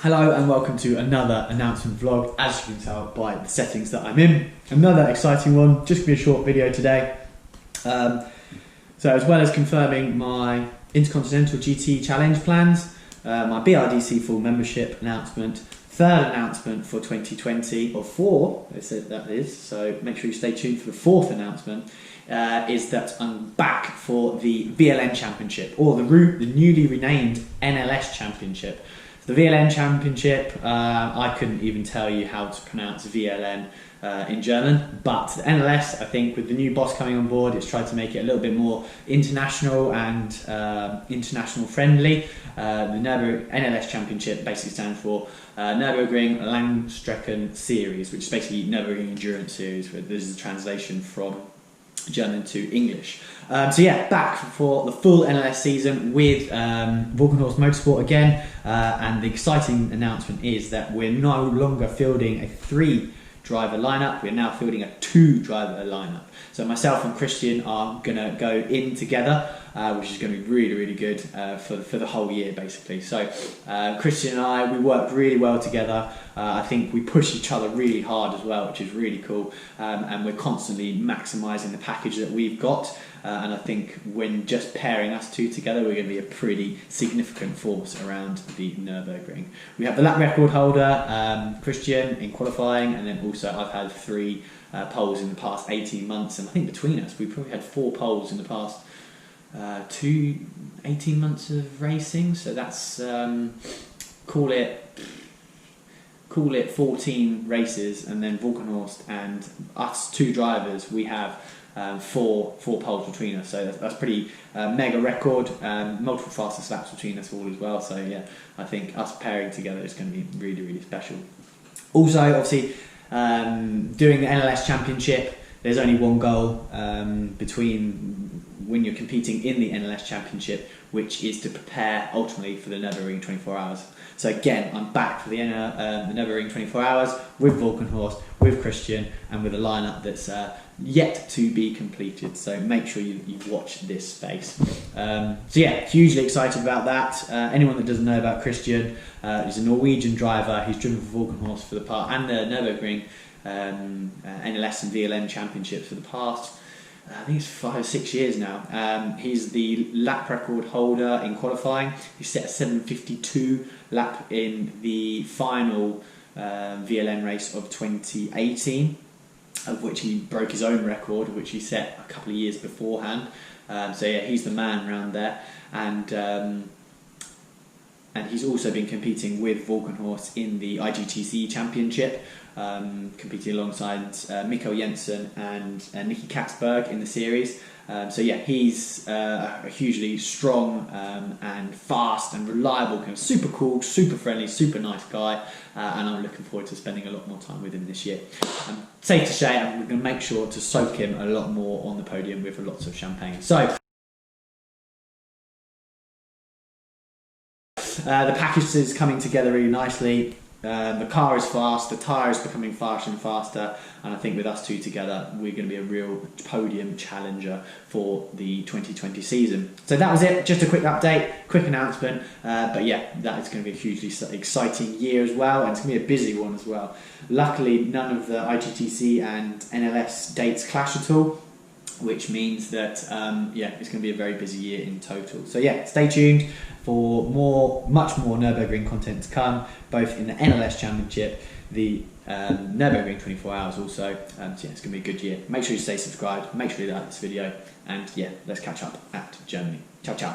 Hello and welcome to another announcement vlog. As you can tell by the settings that I'm in, another exciting one. Just gonna be a short video today. So as well as confirming my Intercontinental GT Challenge plans, my BRDC full membership announcement, third announcement for 2020, or four, they said that is, so make sure you stay tuned for the fourth announcement, is that I'm back for the VLN Championship, or the newly renamed NLS Championship. The VLN Championship, I couldn't even tell you how to pronounce VLN in German, but the NLS, I think with the new boss coming on board, it's tried to make it a little bit more international and international friendly. The NLS Championship basically stands for Nurburgring Langstrecken Series, which is basically Nurburgring Endurance Series, where this is a translation from German to English. So yeah, back for the full NLS season with Volkenhorst Motorsport again, and the exciting announcement is that we're no longer fielding a 3-driver lineup, we're now fielding a 2-driver lineup. So myself and Christian are going to go in together, which is going to be really good for the whole year basically. So Christian and I, we work really well together. I think we push each other really hard as well, which is really cool, and we're constantly maximising the package that we've got, and I think when just pairing us two together, we're going to be a pretty significant force around the Nurburgring. We have the lap record holder, Christian, in qualifying, and then also I've had 3 poles in the past 18 months, and I think between us we probably had 4 poles in the past 18 months of racing, so that's call it 14 races, and then Volkenhorst and us 2 drivers, we have 4 poles between us, so that's pretty mega record, multiple fastest laps between us all as well. So yeah, I think us pairing together is going to be really special. Also, obviously, doing the NLS Championship, there's only one goal between when you're competing in the NLS Championship, which is to prepare ultimately for the Nurburgring 24 Hours. So again, I'm back for the Nurburgring 24 Hours with Volkenhorst, with Christian, and with a lineup that's yet to be completed. So make sure you watch this space. So yeah, hugely excited about that. Anyone that doesn't know about Christian, he's a Norwegian driver. He's driven for Volkenhorst for the past, and the Nurburgring NLS and VLN Championships for the past, I think it's 5 or 6 years now. He's the lap record holder in qualifying. He set a 7:52 lap in the final VLN race of 2018, of which he broke his own record, which he set a couple of years beforehand. So yeah, he's the man around there, and he's also been competing with Volkenhorst in the IGTC Championship, competing alongside Mikkel Jensen and Nicky Katzberg in the series. So yeah, he's a hugely strong and fast and reliable, kind of super cool, super friendly, super nice guy, and I'm looking forward to spending a lot more time with him this year. Safe to say, I'm going to make sure to soak him a lot more on the podium with lots of champagne. So the package is coming together really nicely. The car is fast, the tyre is becoming faster and faster, and I think with us two together, we're going to be a real podium challenger for the 2020 season. So that was it, just a quick update, quick announcement, but yeah, that is going to be a hugely exciting year as well, and it's going to be a busy one as well. Luckily, none of the IGTC and NLS dates clash at all, which means that yeah, it's going to be a very busy year in total. So yeah, stay tuned for much more Nurburgring content to come, both in the NLS Championship, the Nurburgring 24 Hours also. So yeah, it's going to be a good year. Make sure you stay subscribed, make sure you like this video, and yeah, let's catch up at Germany. Ciao, ciao.